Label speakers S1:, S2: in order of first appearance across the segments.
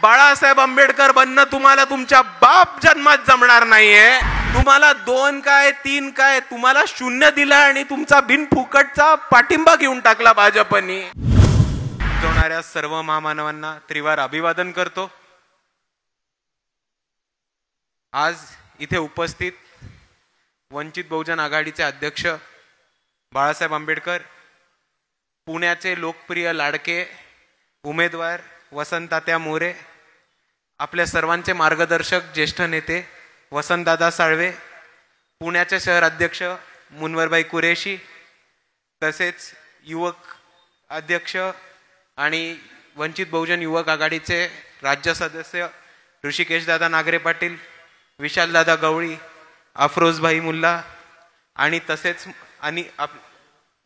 S1: बाळासाहेब आंबेडकर बनणं तुम्हाला तुमच्या बाप जन्मात जमणार नाहीये. तुम्हाला 2 काय 3 काय, तुम्हाला 0 दिला आणि तुमचा बिनफुकटचा पाठिंबा घेऊन टाकला भाजपनी. जोडणाऱ्या सर्व महामानवांना त्रिवार अभिवादन करतो. आज इथे उपस्थित वंचित बहुजन आघाडीचे अध्यक्ष बाळासाहेब आंबेडकर, पुण्याचे लोकप्रिय लाडके उमेदवार वसंततात्या मोरे, आपल्या सर्वांचे मार्गदर्शक ज्येष्ठ नेते वसंतदादा साळवे, पुण्याचे शहर अध्यक्ष मुनवरबाई कुरेशी, तसेच युवक अध्यक्ष आणि वंचित बहुजन युवक आघाडीचे राज्य सदस्य ऋषिकेशदादा नागरे पाटील, विशालदादा गवळी, अफरोजभाई मुल्ला आणि तसेच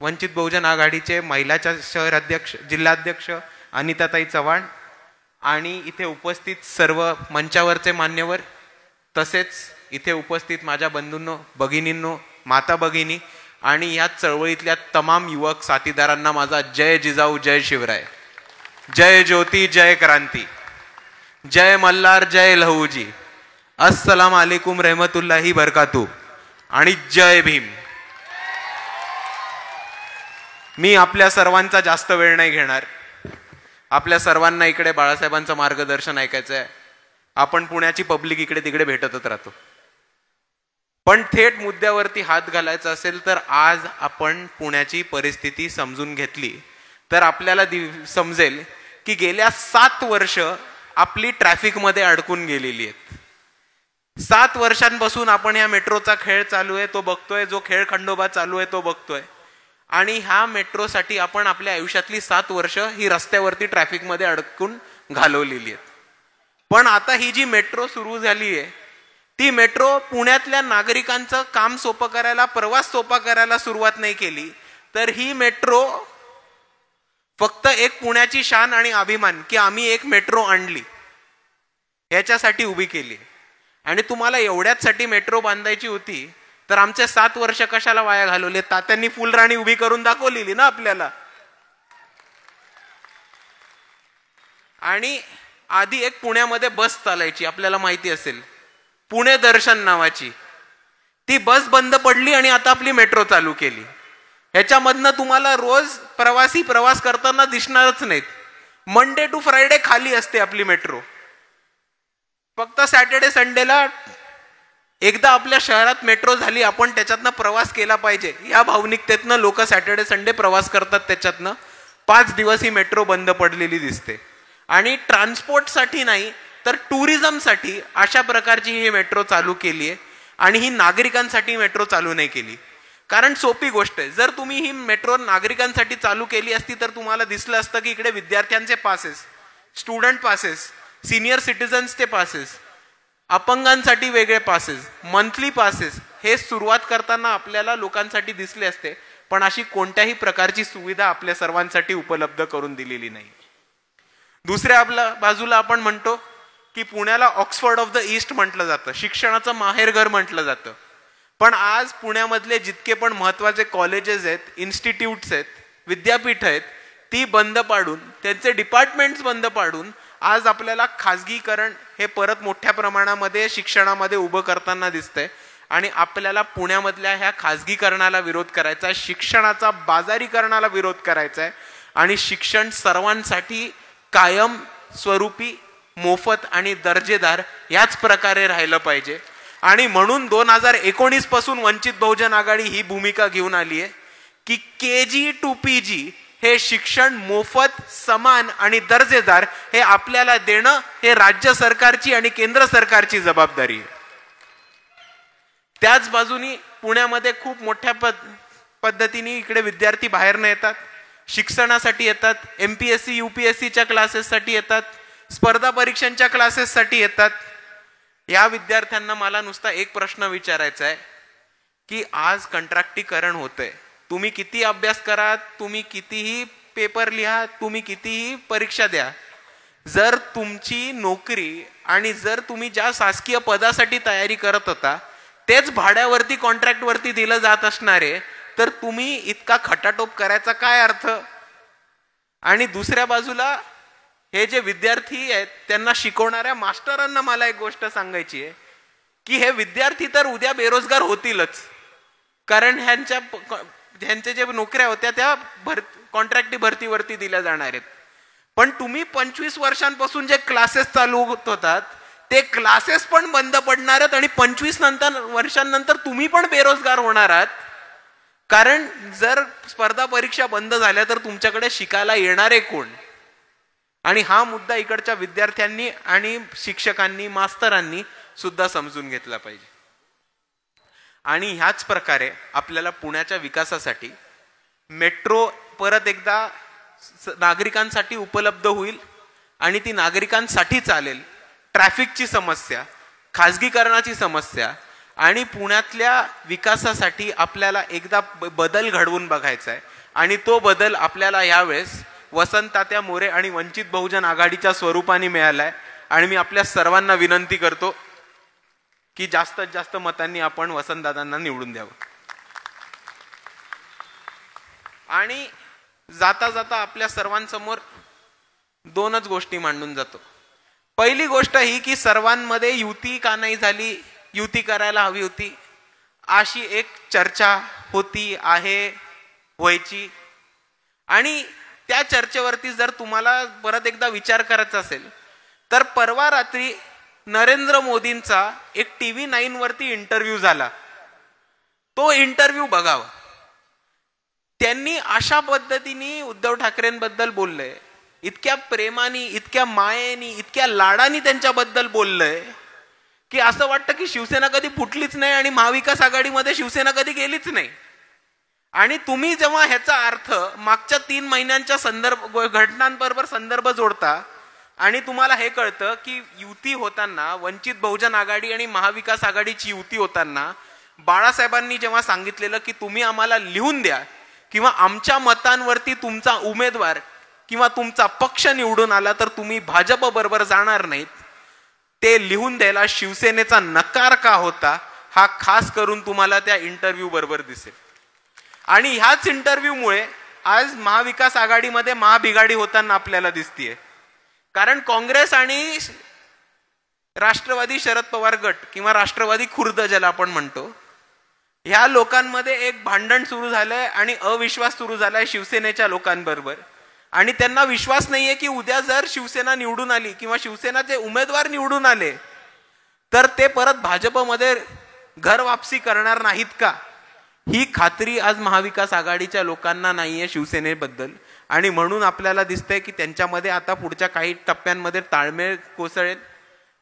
S1: वंचित बहुजन आघाडीचे महिलाच्या शहर अध्यक्ष जिल्हाध्यक्ष अनिताताई चव्हाण आणि इथे उपस्थित सर्व मंचावरचे मान्यवर, तसेच इथे उपस्थित माझ्या बंधूंनो, भगिनींनो, माता भगिनी आणि या चळवळीतल्या तमाम युवक साथीदारांना माझा जय जिजाऊ, जय शिवराय, जय ज्योती, जय क्रांती, जय मल्हार, जय लहूजी, अस्सलाम अलैकुम रहमतुल्लाही बरकातू आणि जय भीम. मी आपल्या सर्वांचा जास्त वेळ नाही घेणार. आपल्या सर्वांना इकडे बाळासाहेबांचं मार्गदर्शन ऐकायचं आहे. आपण पुण्याची पब्लिक इकडे तिकडे भेटतच राहतो, पण थेट मुद्द्यावरती हात घालायचा असेल तर आज आपण पुण्याची परिस्थिती समजून घेतली तर आपल्याला समजेल की गेल्या 7 वर्ष आपली ट्रॅफिकमध्ये अडकून गेलेली आहेत. 7 वर्षांपासून आपण या मेट्रोचा खेळ चालू आहे तो बघतोय, जो खेळ खंडोबा चालू आहे तो बघतोय, आणि ह्या मेट्रोसाठी आपण आपल्या आयुष्यातली 7 वर्ष ही रस्त्यावरती ट्रॅफिकमध्ये अडकून घालवलेली आहेत. पण आता ही जी मेट्रो सुरू झाली आहे ती मेट्रो पुण्यातल्या नागरिकांचं काम सोपं करायला, प्रवास सोपा करायला सुरुवात नाही केली, तर ही मेट्रो फक्त एक पुण्याची शान आणि अभिमान की आम्ही एक मेट्रो आणली याच्यासाठी उभी केली. आणि तुम्हाला एवढ्याचसाठी मेट्रो बांधायची होती तर आमचे 7 वर्ष कशाला वाया घालवले? तात्यांनी फुलराणी उभी करून दाखवलेली ना आपल्याला. आणि आधी एक पुण्यामध्ये बस चालायची, आपल्याला माहिती असेल, पुणे दर्शन नावाची. ती बस बंद पडली आणि आता आपली मेट्रो चालू केली. ह्याच्यामधनं तुम्हाला रोज प्रवासी प्रवास करताना दिसणारच नाहीत. मंडे टू फ्रायडे खाली असते आपली मेट्रो. फक्त सॅटर्डे संडेला एकदा आपल्या शहरात मेट्रो झाली, आपण त्याच्यातनं प्रवास केला पाहिजे या भावनिकतेतनं लोक सॅटर्डे संडे प्रवास करतात. त्याच्यातनं 5 दिवस ही मेट्रो बंद पडलेली दिसते. आणि ट्रान्सपोर्टसाठी नाही तर टुरिझमसाठी अशा प्रकारची ही मेट्रो चालू केली आहे. आणि ही नागरिकांसाठी मेट्रो चालू नाही केली, कारण सोपी गोष्ट आहे. जर तुम्ही ही मेट्रो नागरिकांसाठी चालू केली असती तर तुम्हाला दिसलं असतं की इकडे विद्यार्थ्यांचे पासेस, स्टुडंट पासेस, सिनियर सिटीजन्सचे पासेस, अपंगांसाठी वेगळे पासेस, मंथली पासेस हे सुरुवात करताना आपल्याला लोकांसाठी दिसले असते. पण अशी कोणत्याही प्रकारची सुविधा आपल्या सर्वांसाठी उपलब्ध करून दिलेली नाही. दुसऱ्या बाजूला आपण म्हणतो की पुण्याला ऑक्सफर्ड ऑफ द ईस्ट म्हटलं जातं, शिक्षणाचं माहेरघर म्हटलं जातं. पण आज पुण्यामधले जितके पण महत्वाचे कॉलेजेस आहेत, इन्स्टिट्यूट्स आहेत, विद्यापीठ आहेत, ती बंद पाडून, त्यांचे डिपार्टमेंट्स बंद पाडून आज आपल्याला खाजगीकरण हे परत मोठ्या प्रमाणामध्ये शिक्षणामध्ये उभं करताना दिसतंय. आणि आपल्याला पुण्यामधल्या ह्या खाजगीकरणाला विरोध करायचा आहे, शिक्षणाचा बाजारीकरणाला विरोध करायचा आहे. आणि शिक्षण सर्वांसाठी कायम स्वरूपी, मोफत आणि दर्जेदार याच प्रकारे राहिलं पाहिजे. आणि म्हणून 2019 पासून वंचित बहुजन आघाडी ही भूमिका घेऊन आली आहे की KG to PG हे शिक्षण मोफत, समान आणि दर्जेदार हे आपल्याला देणं हे राज्य सरकारची आणि केंद्र सरकारची जबाबदारी आहे. त्याच बाजूनी पुण्यामध्ये खूप मोठ्या पद्धतीने इकडे विद्यार्थी बाहेरनं येतात, शिक्षणासाठी येतात, MPSC UPSCच्या क्लासेससाठी येतात, स्पर्धा परीक्षांच्या क्लासेससाठी येतात. या विद्यार्थ्यांना मला नुसता एक प्रश्न विचारायचा आहे की आज कंत्राटीकरण होतंय, तुम्ही किती अभ्यास करा, तुम्ही कितीही पेपर लिहा, तुम्ही कितीही परीक्षा द्या, जर तुमची नोकरी आणि जर तुम्ही ज्या शासकीय पदासाठी तयारी करत होता तेच भाड्यावरती, कॉन्ट्रॅक्टवरती दिलं जात असणारे, तर तुम्ही इतका खटाटोप करायचा काय अर्थ? आणि दुसऱ्या बाजूला हे जे विद्यार्थी आहेत त्यांना शिकवणाऱ्या मास्टरांना मला एक गोष्ट सांगायची आहे की हे विद्यार्थी तर उद्या बेरोजगार होतीलच, कारण ह्यांच्या जे नोकऱ्या होत्या त्या कॉन्ट्रॅक्टी भरतीवरती दिल्या जाणार आहेत. पण तुम्ही 25 वर्षांपासून जे क्लासेस चालू होतात ते क्लासेस पण बंद पडणार आहेत आणि 25 वर्षांनंतर तुम्ही पण बेरोजगार होणार आहात. कारण जर स्पर्धा परीक्षा बंद झाल्या तर तुमच्याकडे शिकायला येणारे कोण? आणि हा मुद्दा इकडच्या विद्यार्थ्यांनी आणि शिक्षकांनी मास्तरांनी सुद्धा समजून घेतला पाहिजे. आणि ह्याच प्रकारे आपल्याला पुण्याच्या विकासासाठी मेट्रो परत एकदा नागरिकांसाठी उपलब्ध होईल आणि ती नागरिकांसाठी चालेल. ट्रॅफिकची समस्या, खाजगीकरणाची समस्या आणि पुण्यातल्या विकासासाठी आपल्याला एकदा बदल घडवून बघायचा आहे. आणि तो बदल आपल्याला यावेळेस वसंततात्या मोरे आणि वंचित बहुजन आघाडीच्या स्वरूपाने मिळालाय. आणि मी आपल्या सर्वांना विनंती करतो की जास्तीत जास्त मतांनी आपण वसंतदादांना निवडून द्यावं. आणि जाता जाता आपल्या सर्वांसमोर दोनच गोष्टी मांडून जातो. पहिली गोष्ट ही की सर्वांमध्ये युती का नाही झाली, युती करायला हवी होती अशी एक चर्चा होती, आहे, व्हायची. आणि त्या चर्चेवरती जर तुम्हाला परत एकदा विचार करायचा असेल तर परवा रात्री नरेंद्र मोदींचा एक TV9 वरती इंटरव्ह्यू झाला. तो इंटरव्ह्यू बघावा. त्यांनी अशा पद्धतीने उद्धव ठाकरेंबद्दल बोललंय, इतक्या प्रेमाने, इतक्या मायेने, इतक्या लाडाने त्यांच्याबद्दल बोललंय की असं वाटतं की शिवसेना कधी फुटलीच नाही आणि महाविकास आघाडीमध्ये शिवसेना कधी गेलीच नाही. आणि तुम्ही जेव्हा ह्याचा अर्थ मागच्या 3 महिन्यांच्या घटनांबरोबर संदर्भ जोडता आणि तुम्हाला हे कळतं की युती होताना, वंचित बहुजन आघाडी आणि महाविकास आघाडीची युती होताना बाळासाहेबांनी जेव्हा सांगितलेलं की तुम्ही आम्हाला लिहून द्या किंवा आमच्या मतांवरती तुमचा उमेदवार किंवा तुमचा पक्ष निवडून आला तर तुम्ही भाजप बरोबर जाणार नाहीत, ते लिहून द्यायला शिवसेनेचा नकार का होता हा खास करून तुम्हाला त्या इंटरव्ह्यू बरोबर दिसेल. आणि ह्याच इंटरव्ह्यूमुळे आज महाविकास आघाडीमध्ये महाबिघाडी होताना आपल्याला दिसतीये. कारण काँग्रेस आणि राष्ट्रवादी शरद पवार गट किंवा राष्ट्रवादी खुर्द ज्याला आपण म्हणतो, ह्या लोकांमध्ये एक भांडण सुरू झालंय आणि अविश्वास सुरू झालाय शिवसेनेच्या लोकांबरोबर. आणि त्यांना विश्वास नाहीये की उद्या जर शिवसेना निवडून आली किंवा शिवसेनाचे उमेदवार निवडून आले तर ते परत भाजपमध्ये घर वापसी करणार नाहीत का, ही खात्री आज महाविकास आघाडीच्या लोकांना नाहीये शिवसेनेबद्दल. आणि म्हणून आपल्याला दिसतंय की त्यांच्यामध्ये आता पुढच्या काही टप्प्यांमध्ये ताळमेळ कोसळेल,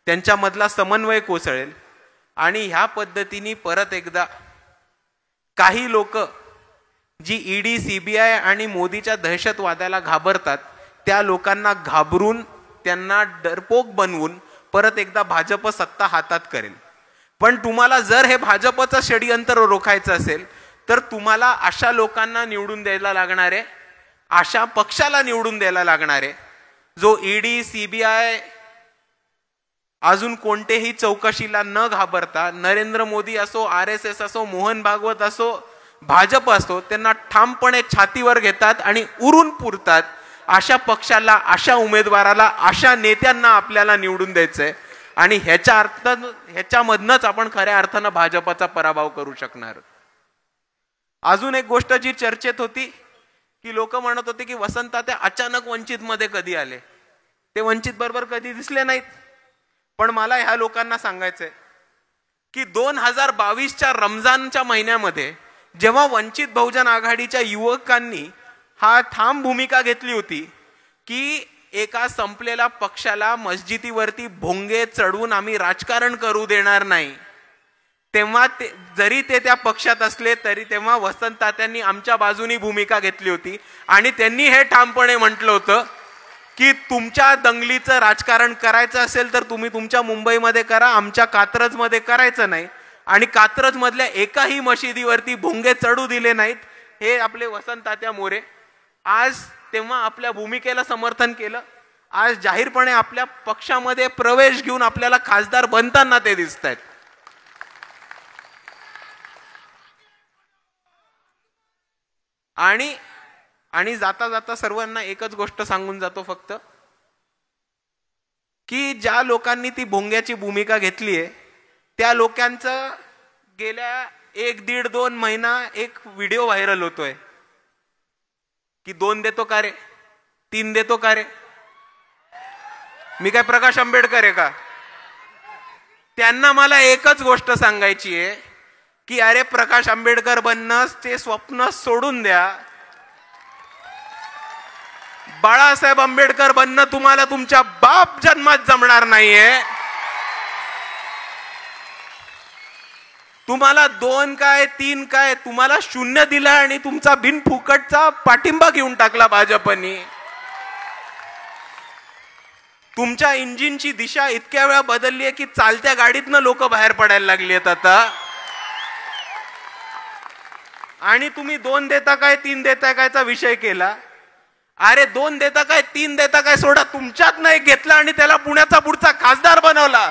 S1: त्यांच्यामधला समन्वय कोसळेल. आणि ह्या पद्धतीने परत एकदा काही लोक जी ईडी, CBI आणि मोदीच्या दहशतवादाला घाबरतात त्या लोकांना घाबरून, त्यांना डरपोक बनवून परत एकदा भाजप सत्ता हातात करेल. पण तुम्हाला जर हे भाजपचं षडयंत्र रोखायचं असेल तर तुम्हाला अशा लोकांना निवडून द्यायला लागणार आहे, अशा पक्षाला निवडून द्यायला लागणार आहे जो ईडी, CBI अजून कोणतेही चौकशीला न घाबरता, नरेंद्र मोदी असो, RSS असो, मोहन भागवत असो, भाजप असो, त्यांना ठामपणे छातीवर घेतात आणि उरून पुरतात. अशा पक्षाला, अशा उमेदवाराला, अशा नेत्यांना आपल्याला निवडून द्यायचंय. आणि ह्याच्यामधनच आपण खऱ्या अर्थानं भाजपचा पराभव करू शकणार. अजून एक गोष्ट जी चर्चेत होती की लोक म्हणत होते की वसंततात्या अचानक वंचित मध्ये कधी आले, ते वंचित बरोबर कधी दिसले नाहीत. पण मला ह्या लोकांना सांगायचंय की 2022च्या रमजानच्या महिन्यामध्ये जेव्हा वंचित बहुजन आघाडीच्या युवकांनी हा ठाम भूमिका घेतली होती की एका संपलेल्या पक्षाला मस्जिदीवरती भोंगे चढवून आम्ही राजकारण करू देणार नाही, तेव्हा जरी ते त्या पक्षात असले तरी तेव्हा वसंततात्यांनी आमच्या बाजूनी भूमिका घेतली होती. आणि त्यांनी हे ठामपणे म्हटलं होतं की तुमच्या दंगलीचं राजकारण करायचं असेल तर तुम्ही तुमच्या मुंबईमध्ये करा, आमच्या कात्रजमध्ये करायचं नाही. आणि कात्रज मधल्या एकाही मशिदीवरती भोंगे चढू दिले नाहीत. हे आपले वसंततात्या मोरे आज तेव्हा आपल्या भूमिकेला समर्थन केलं, आज जाहीरपणे आपल्या पक्षामध्ये प्रवेश घेऊन आपल्याला खासदार बनताना ते दिसत आहेत. आणि जाता जाता सर्वांना एकच गोष्ट सांगून जातो फक्त की ज्या लोकांनी ती भोंग्याची भूमिका घेतली आहे त्या लोकांचं गेल्या 1-1.5-2 महिना एक व्हिडिओ व्हायरल होतोय की 2 देतो का रे, 3 देतो का रे. मी काय प्रकाश आंबेडकर आहे का? त्यांना मला एकच गोष्ट सांगायची आहे की अरे प्रकाश आंबेडकर बनणं ते स्वप्न सोडून द्या. बाळासाहेब आंबेडकर बनणं तुम्हाला तुमच्या बाप जन्मात जमणार नाहीये. तुम्हाला 2 काय 3 काय, तुम्हाला 0 दिला आणि तुमचा बिनफुकटचा पाठिंबा घेऊन टाकला भाजपनी. तुमच्या इंजिनची दिशा इतक्या वेळा बदलली आहे की चालत्या गाडीतनं लोक बाहेर पडायला लागली आहेत आता. आणि तुम्ही 2 देता काय 3 देता कायचा विषय केला. अरे 2 देता काय 3 देता काय सोडा, तुमच्यात नाही घेतला आणि त्याला पुण्याचा पुढचा खासदार बनवला.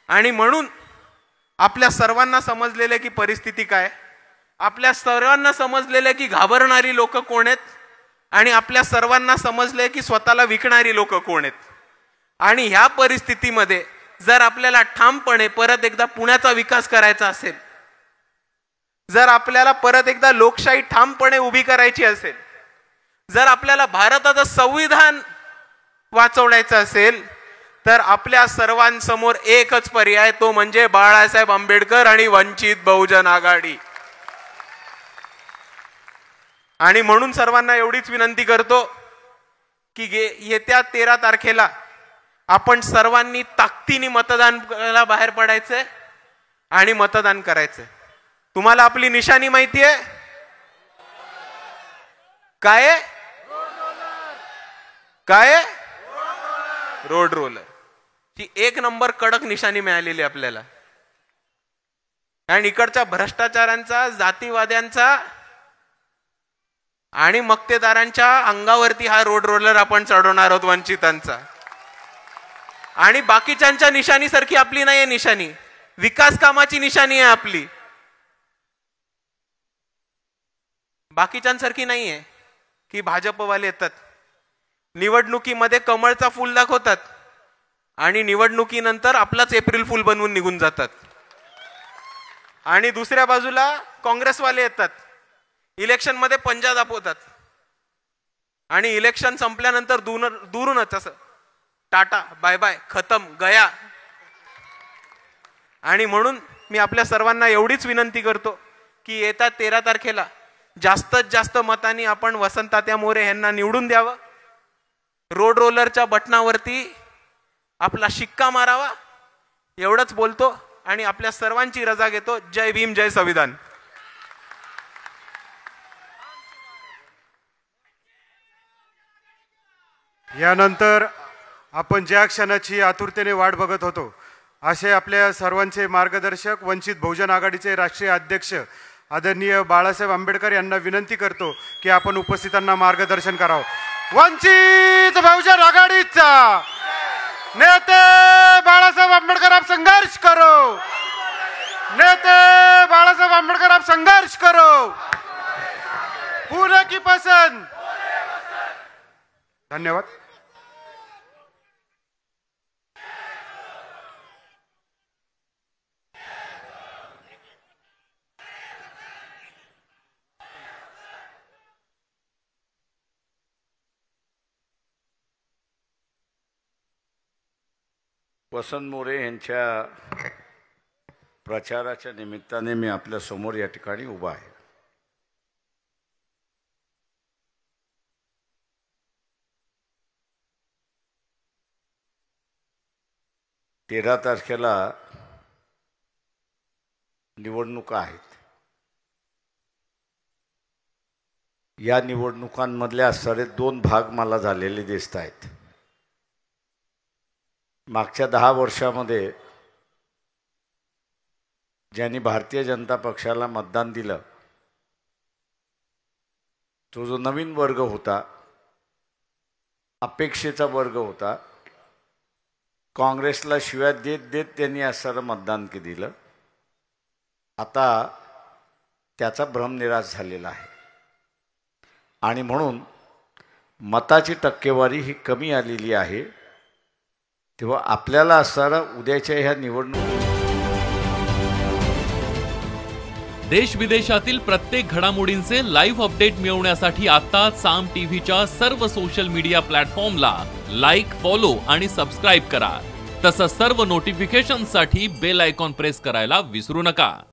S1: आणि म्हणून आपल्या सर्वांना समजलेलं की परिस्थिती काय, आपल्या सर्वांना समजलेलं की घाबरणारी लोक कोण आहेत आणि आपल्या सर्वांना समजले की स्वतःला विकणारी लोक कोण आहेत. आणि ह्या परिस्थितीमध्ये जर आपल्याला ठामपणे परत एकदा पुण्याचा विकास करायचा असेल, जर आपल्याला परत एकदा लोकशाही ठामपणे उभी करायची असेल, जर आपल्याला भारताचं संविधान वाचवण्याचं असेल, तर आपल्या सर्वांसमोर एकच पर्याय, तो म्हणजे बाळासाहेब आंबेडकर आणि वंचित बहुजन आघाडी. आणि म्हणून सर्वांना एवढीच विनंती करतो की येत्या 13 तारखेला आपण सर्वांनी ताकदीने मतदानाला बाहेर पडायचंय आणि मतदान करायचंय. तुम्हाला आपली निशाणी माहिती आहे काय? काय? Road roller. ती 1 नंबर कडक निशाणी मिळालेली आपल्याला. आणि इकडच्या भ्रष्टाचारांचा, जातीवाद्यांचा आणि मक्तेदारांच्या अंगावरती हा रोड रोलर आपण चढवणार आहोत, वंचितांचा. आणि बाकीच्यांच्या निशाणी सारखी आपली नाहीये निशाणी, विकास कामाची निशाणी आहे आपली, बाकीच्यांसारखी नाहीये की भाजपवाले येतात निवडणुकीमध्ये कमळचा फूल दाखवतात आणि निवडणुकीनंतर आपलाच एप्रिल फूल बनवून निघून जातात. आणि दुसऱ्या बाजूला काँग्रेसवाले येतात, इलेक्शन मध्ये पंजा दाखवतात आणि इलेक्शन संपल्यानंतर दूरूनच असं टाटा बाय बाय खतम गया. आणि म्हणून मी आपल्या सर्वांना एवढीच विनंती करतो की येत्या 13 तारखेला जास्तीत जास्त मतांनी आपण वसंततात्या मोरे यांना निवडून द्यावं. रोड रोलरच्या बटनावरती आपला शिक्का मारावा. एवढंच बोलतो आणि आपल्या सर्वांची रजा घेतो. जय भीम, जय संविधान.
S2: यानंतर आपण ज्या क्षणाची आतुरतेने वाट बघत होतो असे आपल्या सर्वांचे मार्गदर्शक वंचित बहुजन आघाडीचे राष्ट्रीय अध्यक्ष आदरणीय बाळासाहेब आंबेडकर यांना विनंती करतो की आपण उपस्थितांना मार्गदर्शन करावं. वंचित बहुजन आघाडीचा नेते बाळासाहेब आंबेडकर, आप संघर्ष करो. नेते बाळासाहेब आंबेडकर, आप संघर्ष करो. पुणे की पसंद. धन्यवाद.
S3: वसंत मोरे यांच्या प्रचाराच्या निमित्ताने मी आपल्या समोर या ठिकाणी उभा आहे. तेरा तारखेला निवडणुका आहेत. या निवडणुकांमधल्या सारे 2 भाग मला झालेले दिसत आहेत. मागच्या 10 वर्षामध्ये ज्यांनी भारतीय जनता पक्षाला मतदान दिलं, तो जो नवीन वर्ग होता, अपेक्षेचा वर्ग होता, काँग्रेसला शिव्या देत देत त्यांनी असं मतदान दिलं. आता त्याचा भ्रम निराश झालेला आहे. आणि म्हणून मताची टक्केवारी ही कमी आलेली आहे. तेव्हा आपल्याला असणारा उद्याच्या ह्या निवडणूक
S4: देश विदेशातील प्रत्येक घडामोडींचे लाईव्ह अपडेट मिळवण्यासाठी आता साम टीव्हीच्या सर्व सोशल मीडिया प्लॅटफॉर्मला लाईक, फॉलो आणि सबस्क्राईब करा. तसंच सर्व नोटिफिकेशनसाठी बेल आयकॉन प्रेस करायला विसरू नका.